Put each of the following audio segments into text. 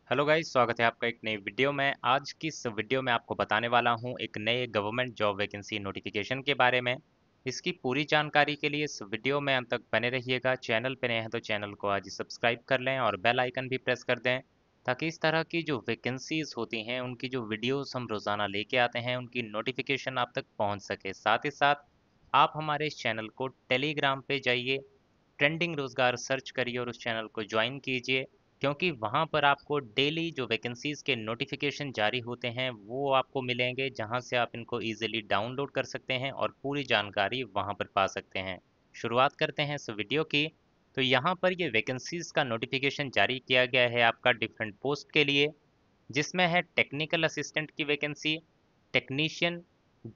Hello guys, स्वागत है आपका एक नई वीडियो में। आज की इस वीडियो में आपको बताने वाला हूं एक नए गवर्नमेंट जॉब वैकेंसी नोटिफिकेशन के बारे में। इसकी पूरी जानकारी के लिए इस वीडियो में अंत तक बने रहिएगा। चैनल पे नए हैं तो चैनल को आज ही सब्सक्राइब कर लें और बेल आइकन भी प्रेस कर दें, ताकि इस तरह की जो वैकेंसीज होती हैं उनकी जो वीडियोस हम रोज़ाना लेके आते हैं उनकी नोटिफिकेशन आप तक पहुँच सके। साथ ही साथ आप हमारे इस चैनल को टेलीग्राम पे जाइए, ट्रेंडिंग रोजगार सर्च करिए और उस चैनल को ज्वाइन कीजिए, क्योंकि वहां पर आपको डेली जो वैकेंसीज के नोटिफिकेशन जारी होते हैं वो आपको मिलेंगे, जहां से आप इनको इजीली डाउनलोड कर सकते हैं और पूरी जानकारी वहां पर पा सकते हैं। शुरुआत करते हैं इस वीडियो की। तो यहाँ पर ये वैकेंसीज का नोटिफिकेशन जारी किया गया है आपका डिफरेंट पोस्ट के लिए, जिसमें है टेक्निकल असिस्टेंट की vacancy, technician,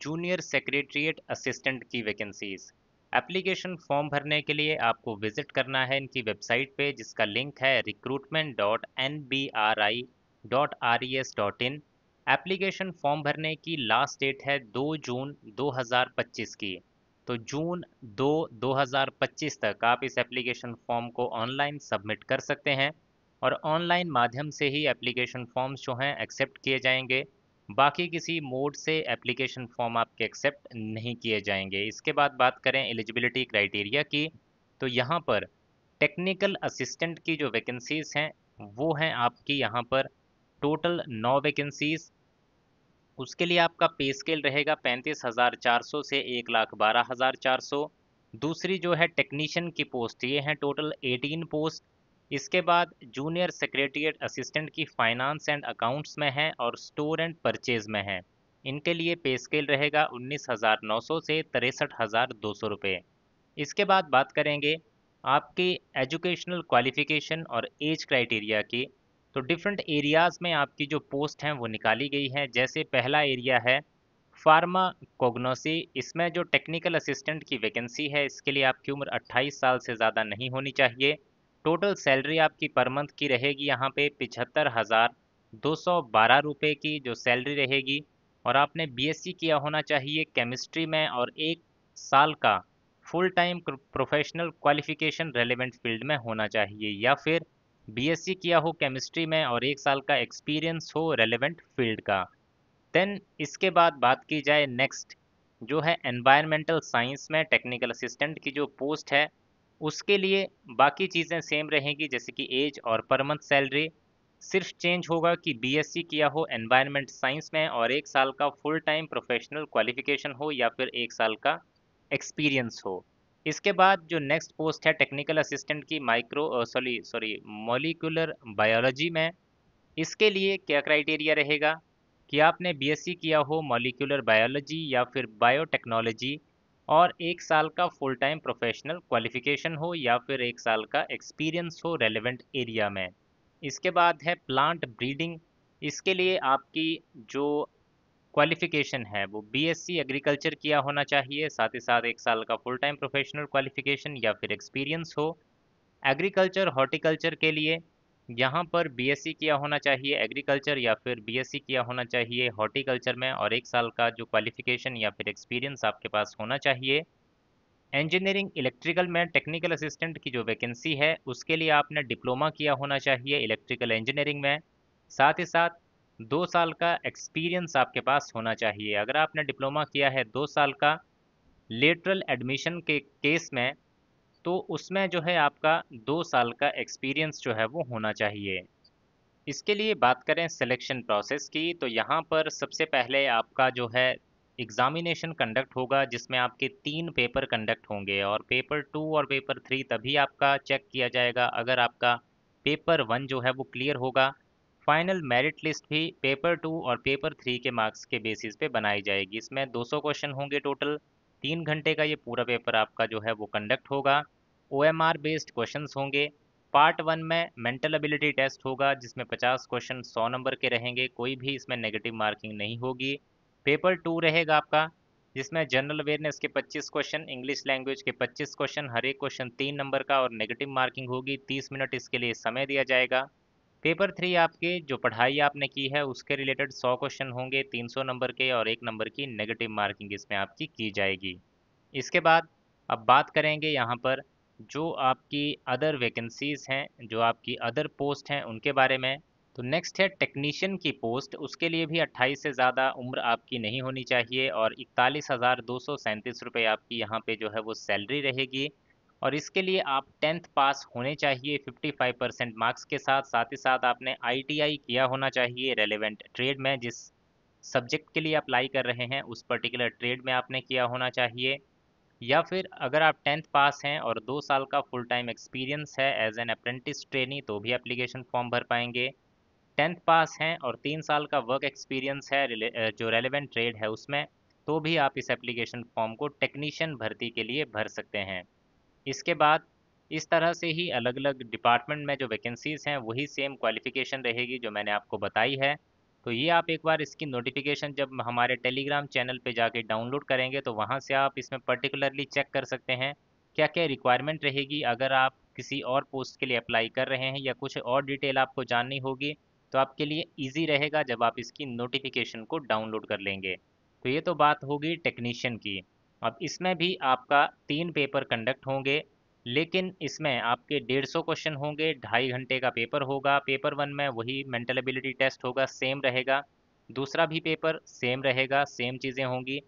junior secretariat assistant की वैकेंसीज। एप्लीकेशन फॉर्म भरने के लिए आपको विजिट करना है इनकी वेबसाइट पे, जिसका लिंक है recruitment.nbri.res.in। एप्लीकेशन फॉर्म भरने की लास्ट डेट है 2 जून 2025 की। तो जून 2 2025 तक आप इस एप्लीकेशन फॉर्म को ऑनलाइन सबमिट कर सकते हैं और ऑनलाइन माध्यम से ही एप्लीकेशन फॉर्म्स जो हैं एक्सेप्ट किए जाएंगे। बाकी किसी मोड से एप्लीकेशन फॉर्म आपके एक्सेप्ट नहीं किए जाएंगे। इसके बाद बात करें एलिजिबिलिटी क्राइटेरिया की, तो यहाँ पर टेक्निकल असिस्टेंट की जो वैकेंसीज हैं वो हैं आपकी यहाँ पर टोटल 9 वैकेंसीज। उसके लिए आपका पे स्केल रहेगा 35,400 से 1,12,400। दूसरी जो है टेक्नीशियन की पोस्ट, ये हैं टोटल 18 पोस्ट। इसके बाद जूनियर सेक्रेटरीट असिस्टेंट की फाइनेंस एंड अकाउंट्स में है और स्टोर एंड परचेज में है। इनके लिए पे स्केल रहेगा 19,900 से 63,200 रुपये। इसके बाद बात करेंगे आपकी एजुकेशनल क्वालिफिकेशन और एज क्राइटेरिया की। तो डिफरेंट एरियाज़ में आपकी जो पोस्ट हैं वो निकाली गई हैं। जैसे पहला एरिया है फार्मा कोग्नोसी। इसमें जो टेक्निकल असिस्टेंट की वैकेंसी है, इसके लिए आपकी उम्र 28 साल से ज़्यादा नहीं होनी चाहिए। टोटल सैलरी आपकी पर मंथ की रहेगी यहाँ पे 75,212 रुपये की जो सैलरी रहेगी। और आपने बीएससी किया होना चाहिए केमिस्ट्री में और 1 साल का full time professional qualification relevant field में होना चाहिए, या फिर बीएससी किया हो केमिस्ट्री में और 1 साल का एक्सपीरियंस हो रेलेवेंट फील्ड का। देन इसके बाद बात की जाए नेक्स्ट, जो है एनवायरमेंटल साइंस में टेक्निकल असिस्टेंट की जो पोस्ट है, उसके लिए बाकी चीज़ें सेम रहेंगी, जैसे कि एज और पर मंथ सैलरी। सिर्फ चेंज होगा कि बीएससी किया हो एनवायरमेंट साइंस में और 1 साल का फुल टाइम प्रोफेशनल क्वालिफिकेशन हो या फिर 1 साल का एक्सपीरियंस हो। इसके बाद जो नेक्स्ट पोस्ट है टेक्निकल असिस्टेंट की micro sorry sorry molecular biology में, इसके लिए क्या क्राइटेरिया रहेगा कि आपने बीएससी किया हो मॉलिक्यूलर बायोलॉजी या फिर बायोटेक्नोलॉजी और 1 साल का फुल टाइम प्रोफेशनल क्वालिफिकेशन हो या फिर 1 साल का एक्सपीरियंस हो रेलेवेंट एरिया में। इसके बाद है प्लांट ब्रीडिंग। इसके लिए आपकी जो क्वालिफिकेशन है वो बीएससी एग्रीकल्चर किया होना चाहिए, साथ ही साथ 1 साल का फुल टाइम प्रोफेशनल क्वालिफिकेशन या फिर एक्सपीरियंस हो। एग्रीकल्चर हॉर्टिकल्चर के लिए यहाँ पर बीएससी किया होना चाहिए एग्रीकल्चर या फिर बीएससी किया होना चाहिए हॉर्टिकल्चर में और 1 साल का जो क्वालिफिकेशन या फिर एक्सपीरियंस आपके पास होना चाहिए। इंजीनियरिंग इलेक्ट्रिकल में टेक्निकल असिस्टेंट की जो वैकेंसी है, उसके लिए आपने डिप्लोमा किया होना चाहिए इलेक्ट्रिकल इंजीनियरिंग में। साथ ही साथ 2 साल का एक्सपीरियंस आपके पास होना चाहिए। अगर आपने डिप्लोमा किया है 2 साल का लेटरल एडमिशन के केस में, तो उसमें जो है आपका 2 साल का एक्सपीरियंस जो है वो होना चाहिए। इसके लिए बात करें सिलेक्शन प्रोसेस की, तो यहाँ पर सबसे पहले आपका जो है एग्जामिनेशन कंडक्ट होगा, जिसमें आपके 3 पेपर कंडक्ट होंगे और पेपर 2 और पेपर 3 तभी आपका चेक किया जाएगा अगर आपका पेपर 1 जो है वो क्लियर होगा। फाइनल मेरिट लिस्ट भी पेपर 2 और पेपर 3 के मार्क्स के बेसिस पे बनाई जाएगी। इसमें 200 क्वेश्चन होंगे टोटल। 3 घंटे का ये पूरा पेपर आपका जो है वो कंडक्ट होगा। ओएमआर बेस्ड क्वेश्चंस होंगे। पार्ट 1 में मेंटल एबिलिटी टेस्ट होगा, जिसमें 50 क्वेश्चन 100 नंबर के रहेंगे, कोई भी इसमें नेगेटिव मार्किंग नहीं होगी। पेपर 2 रहेगा आपका, जिसमें जनरल अवेयरनेस के 25 क्वेश्चन, इंग्लिश लैंग्वेज के 25 क्वेश्चन, हर एक क्वेश्चन 3 नंबर का और नेगेटिव मार्किंग होगी। 30 मिनट इसके लिए समय दिया जाएगा। पेपर 3 आपके जो पढ़ाई आपने की है उसके रिलेटेड 100 क्वेश्चन होंगे, 300 नंबर के और 1 नंबर की नेगेटिव मार्किंग इसमें आपकी की जाएगी। इसके बाद अब बात करेंगे यहाँ पर जो आपकी अदर वैकेंसीज़ हैं, जो आपकी अदर पोस्ट हैं उनके बारे में। तो नेक्स्ट है टेक्नीशियन की पोस्ट। उसके लिए भी 28 से ज़्यादा उम्र आपकी नहीं होनी चाहिए और 41,237 रुपये आपकी यहाँ पे जो है वो सैलरी रहेगी। और इसके लिए आप 10th पास होने चाहिए 55% मार्क्स के साथ। साथ ही साथ आपने आईटीआई किया होना चाहिए रेलेवेंट ट्रेड में, जिस सब्जेक्ट के लिए अप्लाई कर रहे हैं उस पर्टिकुलर ट्रेड में आपने किया होना चाहिए। या फिर अगर आप 10th पास हैं और 2 साल का फुल टाइम एक्सपीरियंस है एज एन अप्रेंटिस ट्रेनी तो भी एप्लीकेशन फॉर्म भर पाएंगे। 10th पास हैं और 3 साल का वर्क एक्सपीरियंस है जो रेलेवेंट ट्रेड है उसमें, तो भी आप इस एप्लीकेशन फॉर्म को टेक्नीशियन भर्ती के लिए भर सकते हैं। इसके बाद इस तरह से ही अलग अलग डिपार्टमेंट में जो वैकेंसीज़ हैं वही सेम क्वालिफ़िकेशन रहेगी जो मैंने आपको बताई है। तो ये आप एक बार इसकी नोटिफिकेशन जब हमारे टेलीग्राम चैनल पे जाके डाउनलोड करेंगे तो वहाँ से आप इसमें पर्टिकुलरली चेक कर सकते हैं क्या क्या रिक्वायरमेंट रहेगी। अगर आप किसी और पोस्ट के लिए अप्लाई कर रहे हैं या कुछ और डिटेल आपको जाननी होगी तो आपके लिए ईजी रहेगा जब आप इसकी नोटिफिकेशन को डाउनलोड कर लेंगे। तो ये तो बात होगी टेक्नीशियन की। अब इसमें भी आपका 3 पेपर कंडक्ट होंगे, लेकिन इसमें आपके 150 क्वेश्चन होंगे, 2.5 घंटे का पेपर होगा। पेपर 1 में वही मेंटल एबिलिटी टेस्ट होगा, सेम रहेगा। दूसरा भी पेपर सेम रहेगा, सेम चीज़ें होंगी।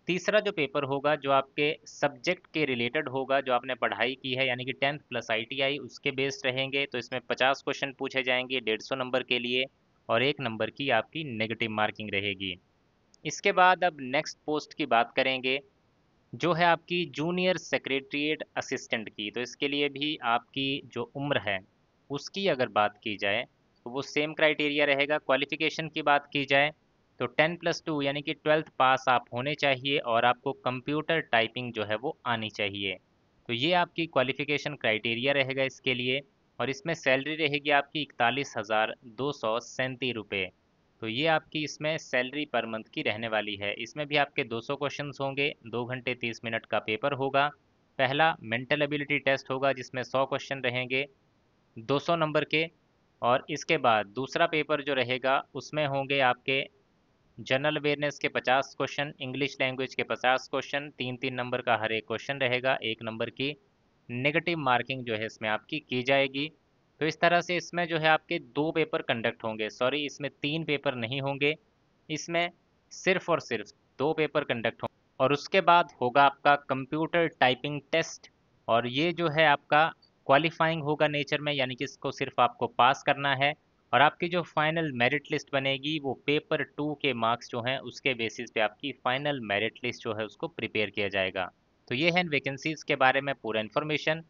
तीसरा जो पेपर होगा जो आपके सब्जेक्ट के रिलेटेड होगा, जो आपने पढ़ाई की है यानी कि 10th प्लस आईटीआई उसके बेस्ड रहेंगे। तो इसमें 50 क्वेश्चन पूछे जाएंगे 150 नंबर के लिए और 1 नंबर की आपकी नेगेटिव मार्किंग रहेगी। इसके बाद अब नेक्स्ट पोस्ट की बात करेंगे जो है आपकी जूनियर सेक्रेटरीट असिस्टेंट की। तो इसके लिए भी आपकी जो उम्र है उसकी अगर बात की जाए तो वो सेम क्राइटेरिया रहेगा। क्वालिफिकेशन की बात की जाए तो 10+2 यानी कि 12th पास आप होने चाहिए और आपको कंप्यूटर टाइपिंग जो है वो आनी चाहिए। तो ये आपकी क्वालिफिकेशन क्राइटेरिया रहेगा इसके लिए। और इसमें सैलरी रहेगी आपकी 41,237 रुपये। तो ये आपकी इसमें सैलरी पर मंथ की रहने वाली है। इसमें भी आपके 200 क्वेश्चंस होंगे, 2 घंटे 30 मिनट का पेपर होगा। पहला मेंटल एबिलिटी टेस्ट होगा जिसमें 100 क्वेश्चन रहेंगे 200 नंबर के। और इसके बाद दूसरा पेपर जो रहेगा उसमें होंगे आपके जनरल अवेयरनेस के 50 क्वेश्चन, इंग्लिश लैंग्वेज के 50 क्वेश्चन, 3-3 नंबर का हर एक क्वेश्चन रहेगा। 1 नंबर की नेगेटिव मार्किंग जो है इसमें आपकी की जाएगी। तो इस तरह से इसमें जो है आपके 2 पेपर कंडक्ट होंगे, सॉरी इसमें 3 पेपर नहीं होंगे, इसमें सिर्फ और सिर्फ 2 पेपर कंडक्ट होंगे। और उसके बाद होगा आपका कंप्यूटर टाइपिंग टेस्ट। और ये जो है आपका क्वालिफाइंग होगा नेचर में, यानी कि इसको सिर्फ आपको पास करना है। और आपकी जो फाइनल मेरिट लिस्ट बनेगी वो पेपर 2 के मार्क्स जो हैं उसके बेसिस पे आपकी फाइनल मेरिट लिस्ट जो है उसको प्रिपेयर किया जाएगा। तो ये है वैकेंसीज के बारे में पूरा इन्फॉर्मेशन।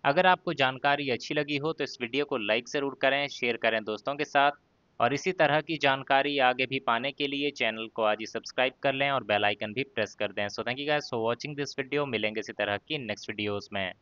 अगर आपको जानकारी अच्छी लगी हो तो इस वीडियो को लाइक ज़रूर करें, शेयर करें दोस्तों के साथ। और इसी तरह की जानकारी आगे भी पाने के लिए चैनल को आज ही सब्सक्राइब कर लें और बेल आइकन भी प्रेस कर दें। So thank you guys for watching this video. मिलेंगे इसी तरह की नेक्स्ट वीडियोस में।